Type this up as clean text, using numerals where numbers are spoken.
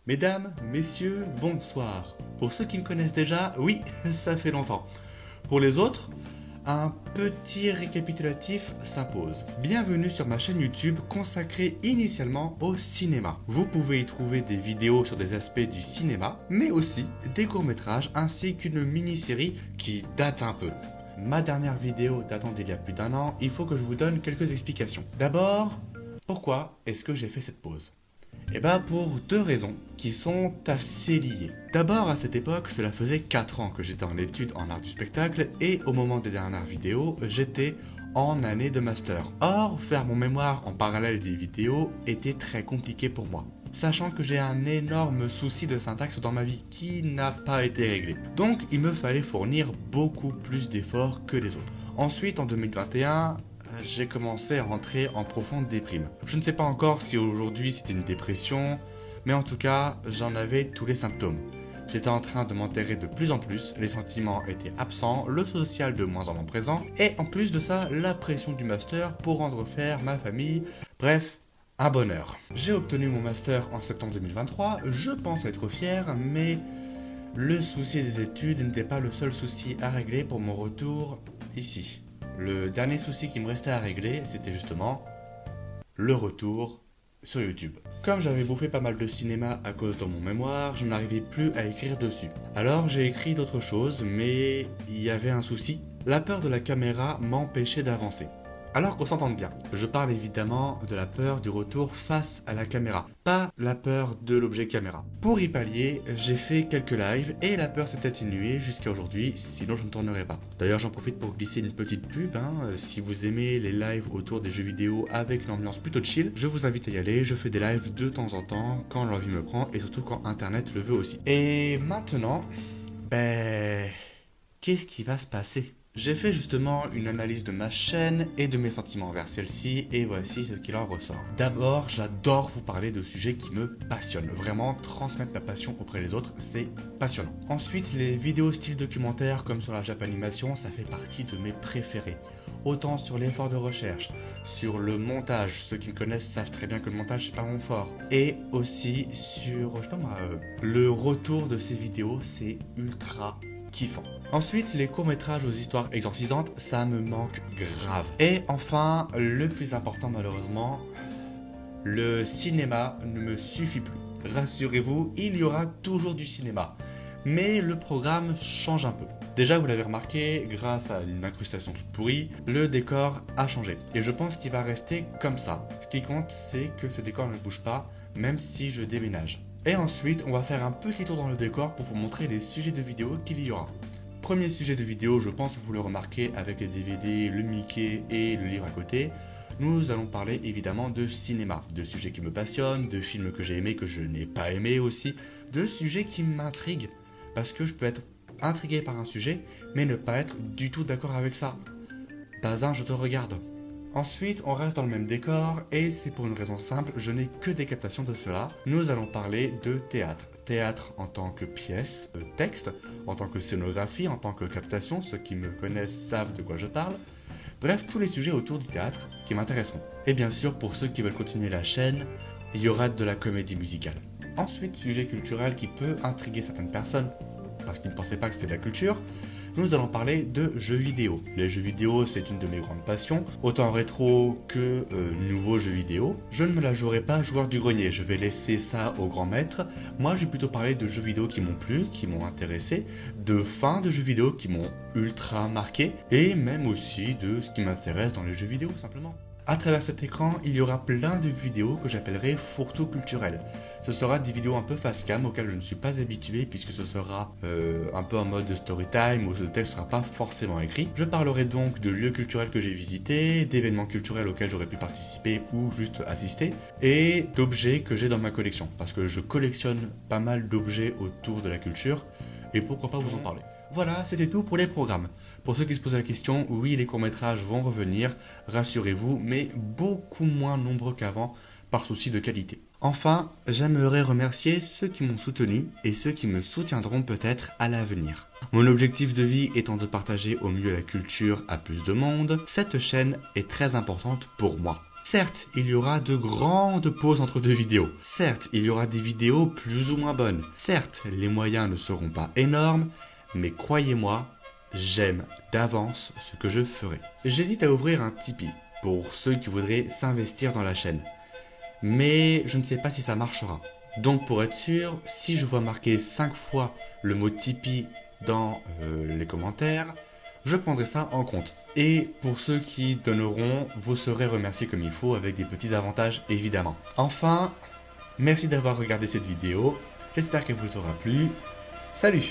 Mesdames, messieurs, bonsoir. Pour ceux qui me connaissent déjà, oui, ça fait longtemps. Pour les autres, un petit récapitulatif s'impose. Bienvenue sur ma chaîne YouTube consacrée initialement au cinéma. Vous pouvez y trouver des vidéos sur des aspects du cinéma, mais aussi des courts-métrages ainsi qu'une mini-série qui date un peu. Ma dernière vidéo datant d'il y a plus d'un an, il faut que je vous donne quelques explications. D'abord, pourquoi est-ce que j'ai fait cette pause ? Eh bien pour deux raisons qui sont assez liées. D'abord à cette époque, cela faisait 4 ans que j'étais en études en art du spectacle et au moment des dernières vidéos, j'étais en année de master. Or, faire mon mémoire en parallèle des vidéos était très compliqué pour moi, sachant que j'ai un énorme souci de syntaxe dans ma vie qui n'a pas été réglé. Donc il me fallait fournir beaucoup plus d'efforts que les autres. Ensuite en 2021, j'ai commencé à rentrer en profonde déprime. Je ne sais pas encore si aujourd'hui c'était une dépression, mais en tout cas, j'en avais tous les symptômes. J'étais en train de m'enterrer de plus en plus, les sentiments étaient absents, le social de moins en moins présent, et en plus de ça, la pression du master pour rendre fier ma famille, bref, un bonheur. J'ai obtenu mon master en septembre 2023, je pense être fier, mais le souci des études n'était pas le seul souci à régler pour mon retour ici. Le dernier souci qui me restait à régler, c'était justement le retour sur YouTube. Comme j'avais bouffé pas mal de cinéma à cause de mon mémoire, je n'arrivais plus à écrire dessus. Alors j'ai écrit d'autres choses, mais il y avait un souci. La peur de la caméra m'empêchait d'avancer. Alors qu'on s'entende bien, je parle évidemment de la peur du retour face à la caméra, pas la peur de l'objet caméra. Pour y pallier, j'ai fait quelques lives et la peur s'est atténuée jusqu'à aujourd'hui, sinon je ne tournerai pas. D'ailleurs j'en profite pour glisser une petite pub, si vous aimez les lives autour des jeux vidéo avec l'ambiance plutôt chill, je vous invite à y aller, je fais des lives de temps en temps quand l'envie me prend et surtout quand internet le veut aussi. Et maintenant, qu'est-ce qui va se passer ? J'ai fait justement une analyse de ma chaîne et de mes sentiments envers celle-ci et voici ce qu'il en ressort. D'abord, j'adore vous parler de sujets qui me passionnent. Vraiment, transmettre ma passion auprès des autres, c'est passionnant. Ensuite, les vidéos style documentaire comme sur la Japanimation, ça fait partie de mes préférés. Autant sur l'effort de recherche, sur le montage, ceux qui me connaissent savent très bien que le montage c'est pas mon fort. Et aussi sur, le retour de ces vidéos, c'est ultra kiffant. Ensuite, les courts-métrages aux histoires exorcisantes, ça me manque grave. Et enfin, le plus important malheureusement, le cinéma ne me suffit plus. Rassurez-vous, il y aura toujours du cinéma. Mais le programme change un peu. Déjà, vous l'avez remarqué, grâce à une incrustation toute pourrie, le décor a changé. Et je pense qu'il va rester comme ça. Ce qui compte, c'est que ce décor ne bouge pas, même si je déménage. Et ensuite, on va faire un petit tour dans le décor pour vous montrer les sujets de vidéo qu'il y aura. Premier sujet de vidéo, je pense que vous le remarquez avec les DVD, le Mickey et le livre à côté. Nous allons parler évidemment de cinéma, de sujets qui me passionnent, de films que j'ai aimés, que je n'ai pas aimés aussi, de sujets qui m'intriguent. Parce que je peux être intrigué par un sujet, mais ne pas être du tout d'accord avec ça. Bazin, je te regarde. Ensuite, on reste dans le même décor, et c'est pour une raison simple, je n'ai que des captations de cela. Nous allons parler de théâtre. Théâtre en tant que pièce, texte, en tant que scénographie, en tant que captation, ceux qui me connaissent savent de quoi je parle. Bref, tous les sujets autour du théâtre qui m'intéresseront. Et bien sûr, pour ceux qui veulent continuer la chaîne, il y aura de la comédie musicale. Ensuite, sujet culturel qui peut intriguer certaines personnes, parce qu'ils ne pensaient pas que c'était de la culture, nous allons parler de jeux vidéo. Les jeux vidéo, c'est une de mes grandes passions, autant rétro que nouveaux jeux vidéo. Je ne me la jouerai pas joueur du grenier, je vais laisser ça au grand maître. Moi, je vais plutôt parler de jeux vidéo qui m'ont plu, qui m'ont intéressé, de fins de jeux vidéo qui m'ont ultra marqué, et même aussi de ce qui m'intéresse dans les jeux vidéo, simplement. À travers cet écran, il y aura plein de vidéos que j'appellerai fourre-tout culturel. Ce sera des vidéos un peu face cam auxquelles je ne suis pas habitué puisque ce sera un peu en mode story time où le texte ne sera pas forcément écrit. Je parlerai donc de lieux culturels que j'ai visités, d'événements culturels auxquels j'aurais pu participer ou juste assister, et d'objets que j'ai dans ma collection parce que je collectionne pas mal d'objets autour de la culture et pourquoi pas vous en parler. Voilà, c'était tout pour les programmes. Pour ceux qui se posent la question, oui, les courts-métrages vont revenir, rassurez-vous, mais beaucoup moins nombreux qu'avant, par souci de qualité. Enfin, j'aimerais remercier ceux qui m'ont soutenu et ceux qui me soutiendront peut-être à l'avenir. Mon objectif de vie étant de partager au mieux la culture à plus de monde, cette chaîne est très importante pour moi. Certes, il y aura de grandes pauses entre deux vidéos. Certes, il y aura des vidéos plus ou moins bonnes. Certes, les moyens ne seront pas énormes, mais croyez-moi, j'aime d'avance ce que je ferai. J'hésite à ouvrir un Tipeee pour ceux qui voudraient s'investir dans la chaîne. Mais je ne sais pas si ça marchera. Donc pour être sûr, si je vois marquer 5 fois le mot Tipeee dans les commentaires, je prendrai ça en compte. Et pour ceux qui donneront, vous serez remerciés comme il faut avec des petits avantages évidemment. Enfin, merci d'avoir regardé cette vidéo, j'espère qu'elle vous aura plu. Salut!